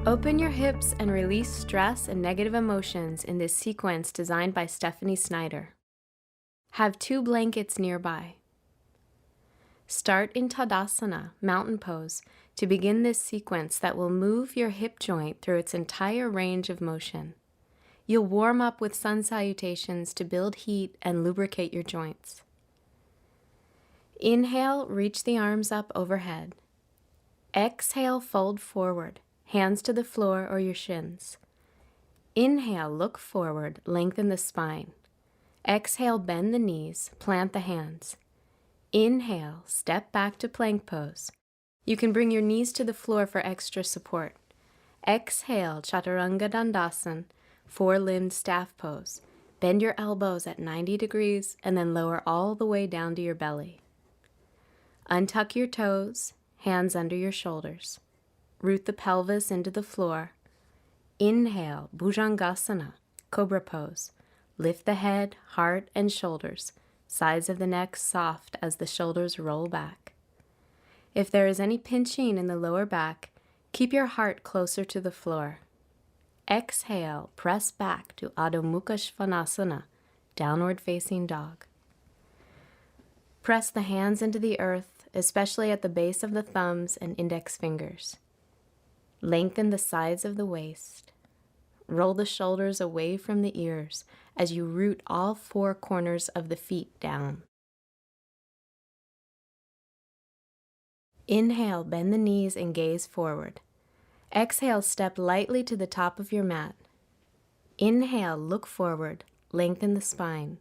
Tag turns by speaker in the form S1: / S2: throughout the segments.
S1: Open your hips and release stress and negative emotions in this sequence designed by Stephanie Snyder. Have 2 blankets nearby. Start in Tadasana, mountain pose, to begin this sequence that will move your hip joint through its entire range of motion. You'll warm up with sun salutations to build heat and lubricate your joints. Inhale, reach the arms up overhead. Exhale, fold forward, hands to the floor or your shins. Inhale, look forward, lengthen the spine. Exhale, bend the knees, plant the hands. Inhale, step back to plank pose. You can bring your knees to the floor for extra support. Exhale, Chaturanga Dandasana, 4-limbed staff pose. Bend your elbows at 90 degrees and then lower all the way down to your belly. Untuck your toes, hands under your shoulders. Root the pelvis into the floor. Inhale, Bhujangasana, cobra pose. Lift the head, heart, and shoulders. Sides of the neck soft as the shoulders roll back. If there is any pinching in the lower back, keep your heart closer to the floor. Exhale, press back to Adho Mukha Svanasana, downward facing dog. Press the hands into the earth, especially at the base of the thumbs and index fingers. Lengthen the sides of the waist. Roll the shoulders away from the ears as you root all 4 corners of the feet down. Inhale, bend the knees and gaze forward. Exhale, step lightly to the top of your mat. Inhale, look forward, lengthen the spine.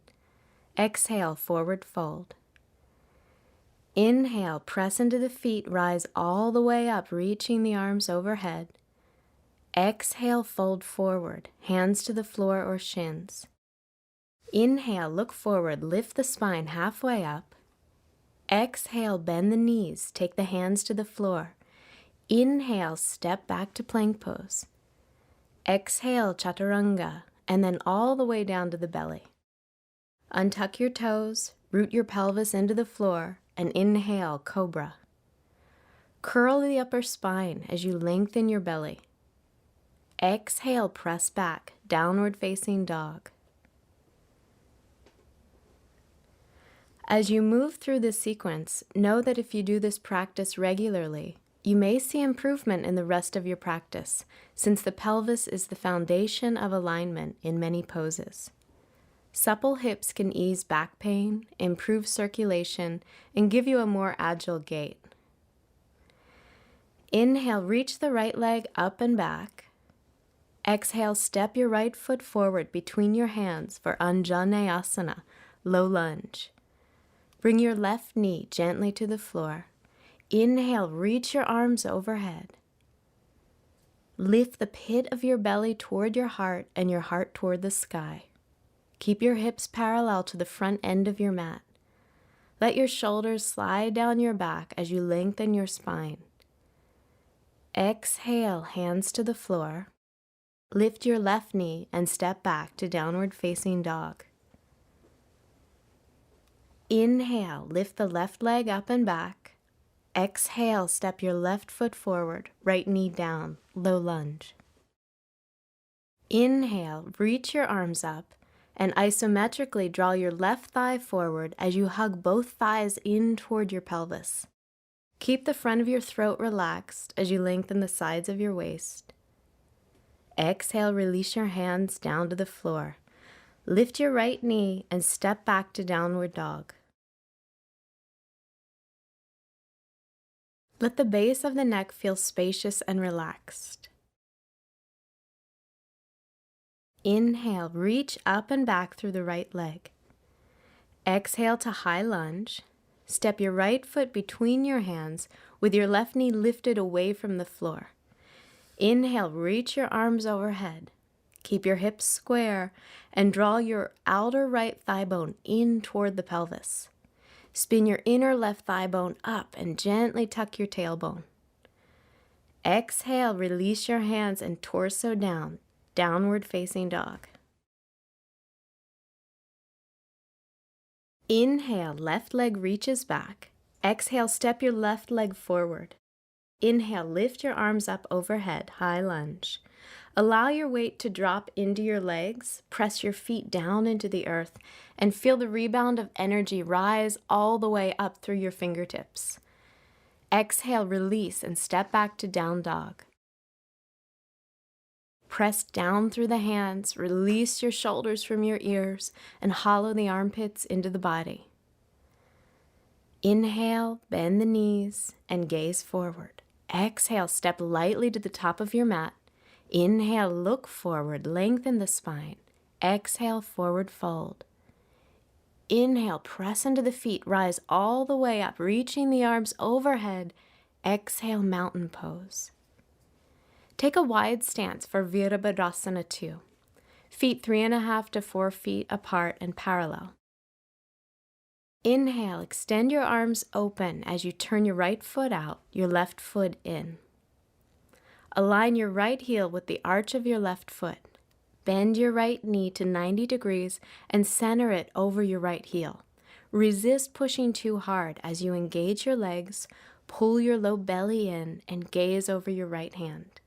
S1: Exhale, forward fold. Inhale, press into the feet, rise all the way up, reaching the arms overhead. Exhale, fold forward, hands to the floor or shins. Inhale, look forward, lift the spine halfway up. Exhale, bend the knees, take the hands to the floor. Inhale, step back to plank pose. Exhale, Chaturanga, and then all the way down to the belly. Untuck your toes, root your pelvis into the floor, and inhale, cobra. Curl the upper spine as you lengthen your belly. Exhale, press back, downward facing dog. As you move through this sequence, know that if you do this practice regularly, you may see improvement in the rest of your practice, since the pelvis is the foundation of alignment in many poses. Supple hips can ease back pain, improve circulation, and give you a more agile gait. Inhale, reach the right leg up and back. Exhale, step your right foot forward between your hands for Anjaneyasana, low lunge. Bring your left knee gently to the floor. Inhale, reach your arms overhead. Lift the pit of your belly toward your heart and your heart toward the sky. Keep your hips parallel to the front end of your mat. Let your shoulders slide down your back as you lengthen your spine. Exhale, hands to the floor. Lift your left knee and step back to downward facing dog. Inhale, lift the left leg up and back. Exhale, step your left foot forward, right knee down, low lunge. Inhale, reach your arms up and isometrically draw your left thigh forward as you hug both thighs in toward your pelvis. Keep the front of your throat relaxed as you lengthen the sides of your waist. Exhale, release your hands down to the floor. Lift your right knee and step back to downward dog. Let the base of the neck feel spacious and relaxed. Inhale, reach up and back through the right leg. Exhale to high lunge. Step your right foot between your hands with your left knee lifted away from the floor. Inhale, reach your arms overhead. Keep your hips square and draw your outer right thigh bone in toward the pelvis. Spin your inner left thigh bone up and gently tuck your tailbone. Exhale, release your hands and torso down, downward facing dog. Inhale, left leg reaches back. Exhale, step your left leg forward. Inhale, lift your arms up overhead, high lunge. Allow your weight to drop into your legs, press your feet down into the earth, and feel the rebound of energy rise all the way up through your fingertips. Exhale, release, and step back to down dog. Press down through the hands, release your shoulders from your ears, and hollow the armpits into the body. Inhale, bend the knees, and gaze forward. Exhale, step lightly to the top of your mat. Inhale, look forward, lengthen the spine. Exhale, forward fold. Inhale, press into the feet, rise all the way up, reaching the arms overhead. Exhale, mountain pose. Take a wide stance for Virabhadrasana 2. Feet 3.5 to 4 feet apart and parallel. Inhale, extend your arms open as you turn your right foot out, your left foot in. Align your right heel with the arch of your left foot. Bend your right knee to 90 degrees and center it over your right heel. Resist pushing too hard as you engage your legs, pull your low belly in, and gaze over your right hand.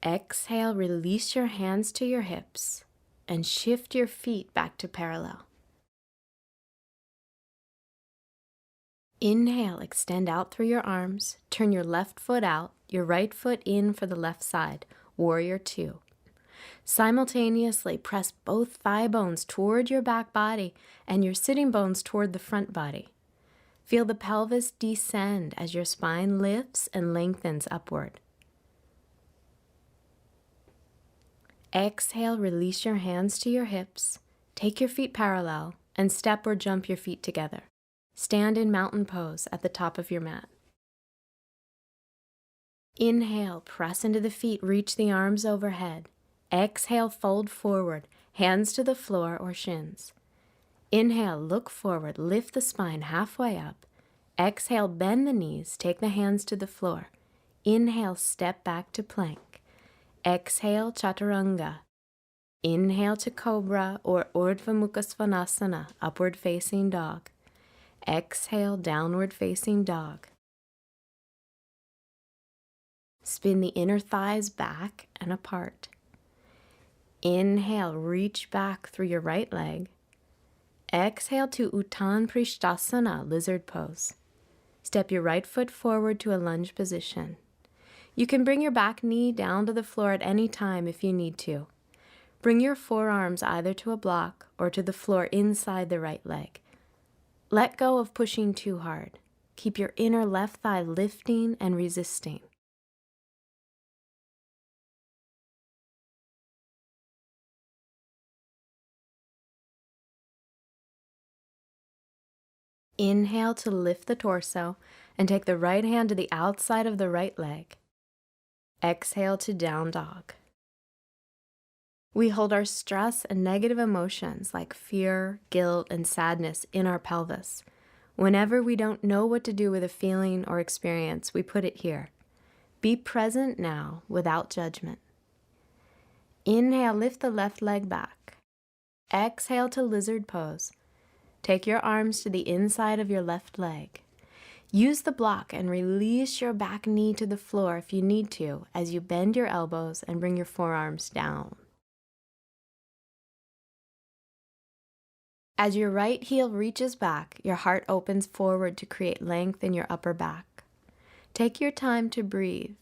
S1: Exhale, release your hands to your hips and shift your feet back to parallel. Inhale, extend out through your arms, turn your left foot out, your right foot in for the left side, Warrior 2. Simultaneously press both thigh bones toward your back body and your sitting bones toward the front body. Feel the pelvis descend as your spine lifts and lengthens upward. Exhale, release your hands to your hips, take your feet parallel, and step or jump your feet together. Stand in mountain pose at the top of your mat. Inhale, press into the feet, reach the arms overhead. Exhale, fold forward, hands to the floor or shins. Inhale, look forward, lift the spine halfway up. Exhale, bend the knees, take the hands to the floor. Inhale, step back to plank. Exhale, chaturanga. Inhale to cobra or urdhva mukha svanasana, upward facing dog. Exhale, downward facing dog. Spin the inner thighs back and apart. Inhale, reach back through your right leg. Exhale to Uttan Prishtasana, lizard pose. Step your right foot forward to a lunge position. You can bring your back knee down to the floor at any time if you need to. Bring your forearms either to a block or to the floor inside the right leg. Let go of pushing too hard. Keep your inner left thigh lifting and resisting. Inhale to lift the torso and take the right hand to the outside of the right leg. Exhale to down dog. We hold our stress and negative emotions like fear, guilt, and sadness in our pelvis. Whenever we don't know what to do with a feeling or experience, we put it here. Be present now without judgment. Inhale, lift the left leg back. Exhale to lizard pose. Take your arms to the inside of your left leg. Use the block and release your back knee to the floor if you need to as you bend your elbows and bring your forearms down. As your right heel reaches back, your heart opens forward to create length in your upper back. Take your time to breathe.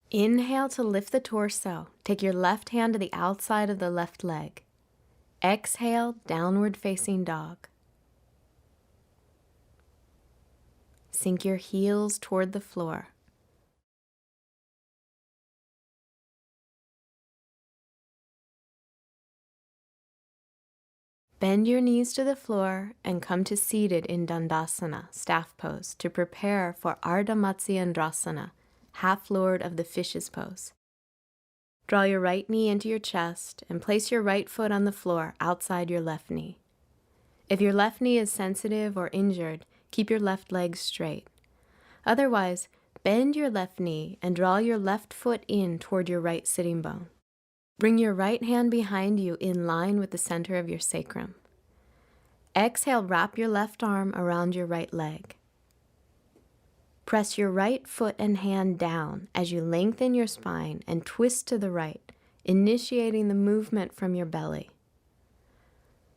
S1: Inhale to lift the torso. Take your left hand to the outside of the left leg. Exhale, downward facing dog. Sink your heels toward the floor. Bend your knees to the floor and come to seated in Dandasana, staff pose, to prepare for Ardha Matsyendrasana, half lord of the fishes pose. Draw your right knee into your chest and place your right foot on the floor outside your left knee. If your left knee is sensitive or injured, keep your left leg straight. Otherwise, bend your left knee and draw your left foot in toward your right sitting bone. Bring your right hand behind you in line with the center of your sacrum. Exhale, wrap your left arm around your right leg. Press your right foot and hand down as you lengthen your spine and twist to the right, initiating the movement from your belly.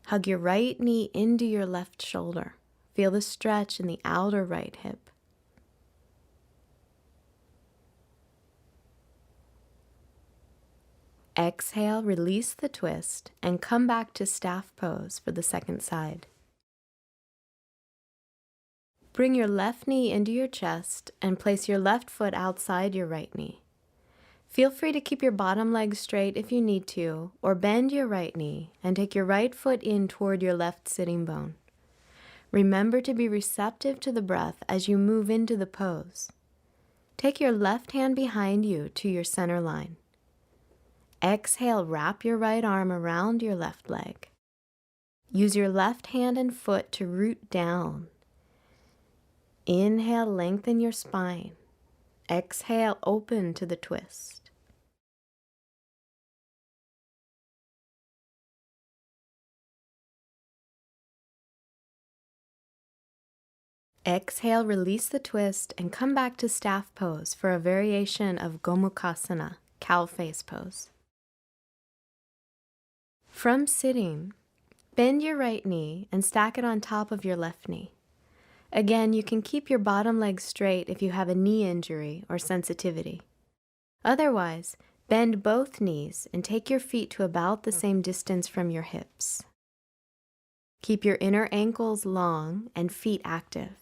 S1: Hug your right knee into your left shoulder. Feel the stretch in the outer right hip. Exhale, release the twist, and come back to staff pose for the second side. Bring your left knee into your chest and place your left foot outside your right knee. Feel free to keep your bottom leg straight if you need to, or bend your right knee and take your right foot in toward your left sitting bone. Remember to be receptive to the breath as you move into the pose. Take your left hand behind you to your center line. Exhale, wrap your right arm around your left leg. Use your left hand and foot to root down. Inhale, lengthen your spine. Exhale, open to the twist. Exhale, release the twist, and come back to staff pose for a variation of Gomukhasana, cow face pose. From sitting, bend your right knee and stack it on top of your left knee. Again, you can keep your bottom leg straight if you have a knee injury or sensitivity. Otherwise, bend both knees and take your feet to about the same distance from your hips. Keep your inner ankles long and feet active.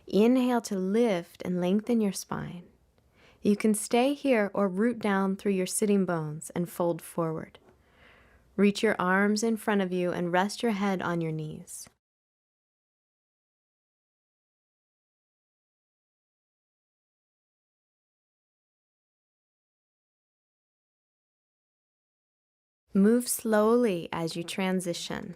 S1: Inhale to lift and lengthen your spine. You can stay here or root down through your sitting bones and fold forward. Reach your arms in front of you and rest your head on your knees. Move slowly as you transition.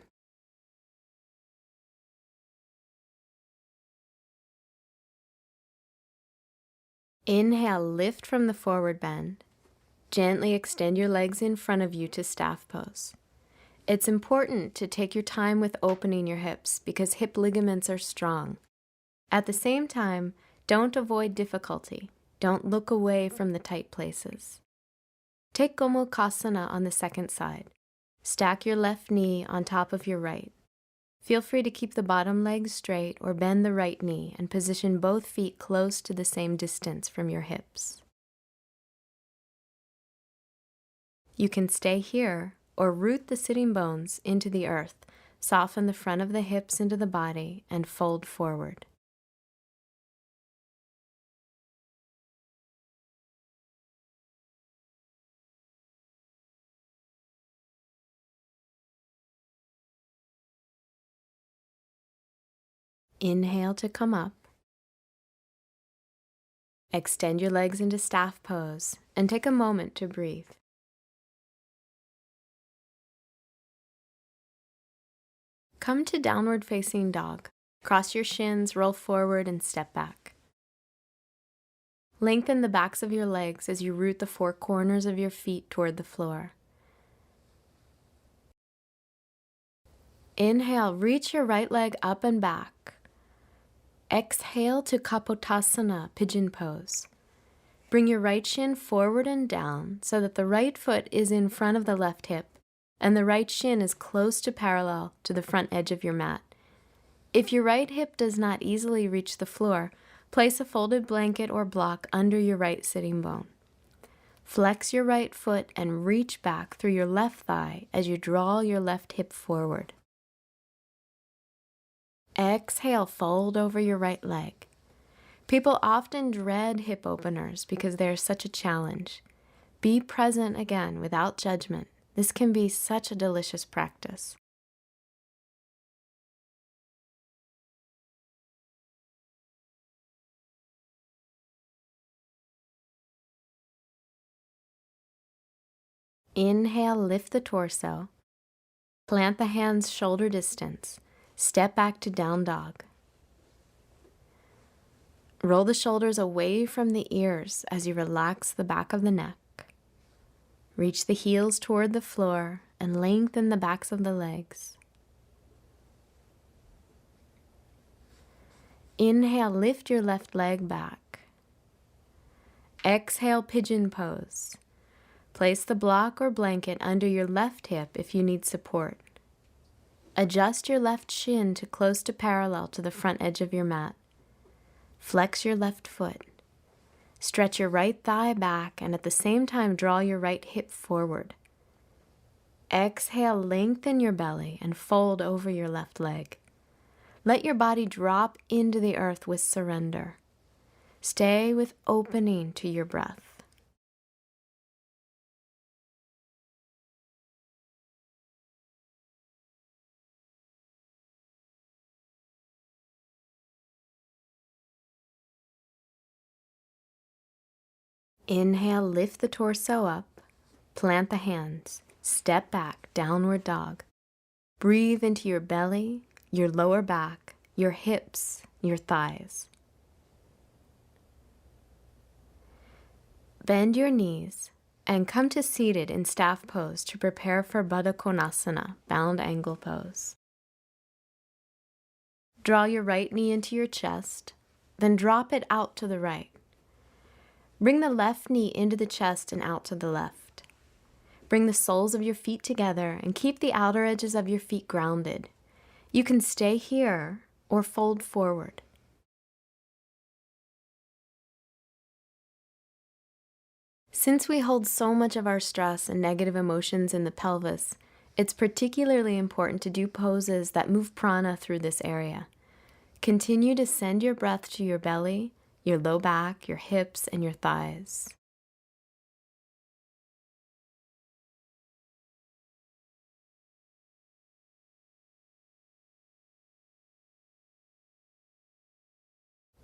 S1: Inhale, lift from the forward bend. Gently extend your legs in front of you to staff pose. It's important to take your time with opening your hips because hip ligaments are strong. At the same time, don't avoid difficulty. Don't look away from the tight places. Take Gomukhasana on the second side. Stack your left knee on top of your right. Feel free to keep the bottom leg straight or bend the right knee and position both feet close to the same distance from your hips. You can stay here or root the sitting bones into the earth, soften the front of the hips into the body, and fold forward. Inhale to come up. Extend your legs into staff pose and take a moment to breathe. Come to downward facing dog. Cross your shins, roll forward, and step back. Lengthen the backs of your legs as you root the four corners of your feet toward the floor. Inhale, reach your right leg up and back. Exhale to Kapotasana, pigeon pose. Bring your right shin forward and down so that the right foot is in front of the left hip and the right shin is close to parallel to the front edge of your mat. If your right hip does not easily reach the floor, place a folded blanket or block under your right sitting bone. Flex your right foot and reach back through your left thigh as you draw your left hip forward. Exhale, fold over your right leg. People often dread hip openers because they are such a challenge. Be present again without judgment. This can be such a delicious practice. Inhale, lift the torso. Plant the hands shoulder distance. Step back to down dog. Roll the shoulders away from the ears as you relax the back of the neck. Reach the heels toward the floor and lengthen the backs of the legs. Inhale, lift your left leg back. Exhale, pigeon pose. Place the block or blanket under your left hip if you need support. Adjust your left shin to close to parallel to the front edge of your mat. Flex your left foot. Stretch your right thigh back and at the same time draw your right hip forward. Exhale, lengthen your belly and fold over your left leg. Let your body drop into the earth with surrender. Stay with opening to your breath. Inhale, lift the torso up, plant the hands, step back, downward dog. Breathe into your belly, your lower back, your hips, your thighs. Bend your knees and come to seated in staff pose to prepare for Baddha Konasana, bound angle pose. Draw your right knee into your chest, then drop it out to the right. Bring the left knee into the chest and out to the left. Bring the soles of your feet together and keep the outer edges of your feet grounded. You can stay here or fold forward. Since we hold so much of our stress and negative emotions in the pelvis, it's particularly important to do poses that move prana through this area. Continue to send your breath to your belly, your low back, your hips, and your thighs.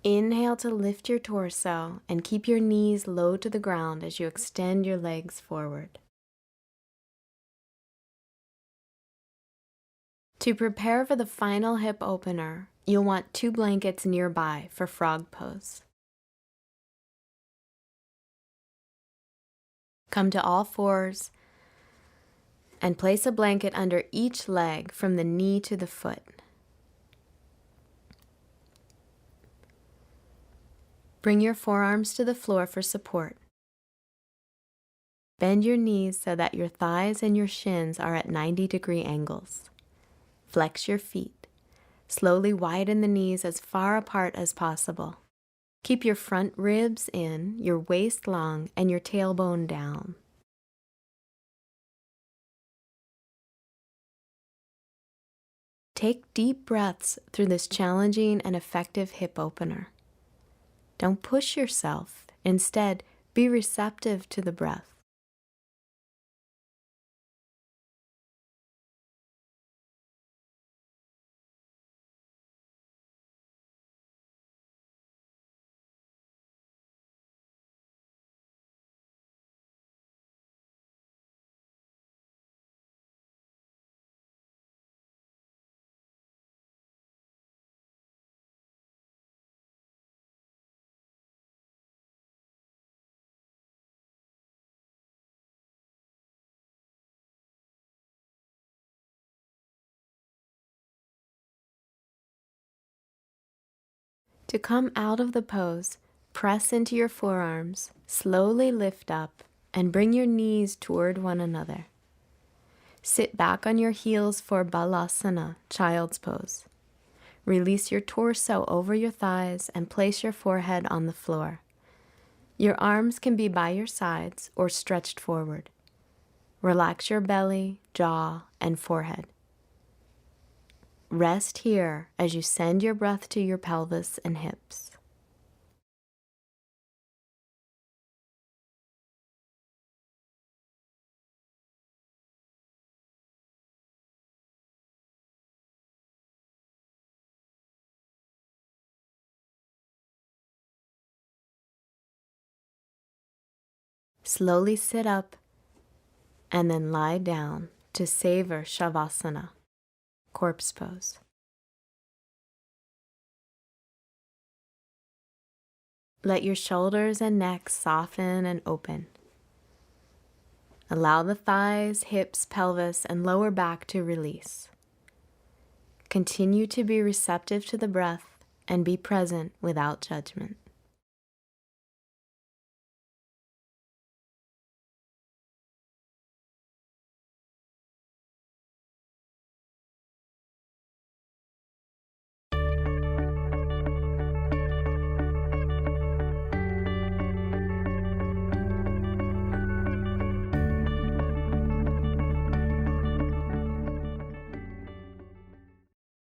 S1: Inhale to lift your torso and keep your knees low to the ground as you extend your legs forward. To prepare for the final hip opener, you'll want 2 blankets nearby for frog pose. Come to all fours and place a blanket under each leg from the knee to the foot. Bring your forearms to the floor for support. Bend your knees so that your thighs and your shins are at 90-degree angles. Flex your feet. Slowly widen the knees as far apart as possible. Keep your front ribs in, your waist long, and your tailbone down. Take deep breaths through this challenging and effective hip opener. Don't push yourself. Instead, be receptive to the breath. To come out of the pose, press into your forearms, slowly lift up, and bring your knees toward one another. Sit back on your heels for Balasana, child's pose. Release your torso over your thighs and place your forehead on the floor. Your arms can be by your sides or stretched forward. Relax your belly, jaw, and forehead. Rest here as you send your breath to your pelvis and hips. Slowly sit up and then lie down to savor Shavasana, corpse pose. Let your shoulders and neck soften and open. Allow the thighs, hips, pelvis, and lower back to release. Continue to be receptive to the breath and be present without judgment.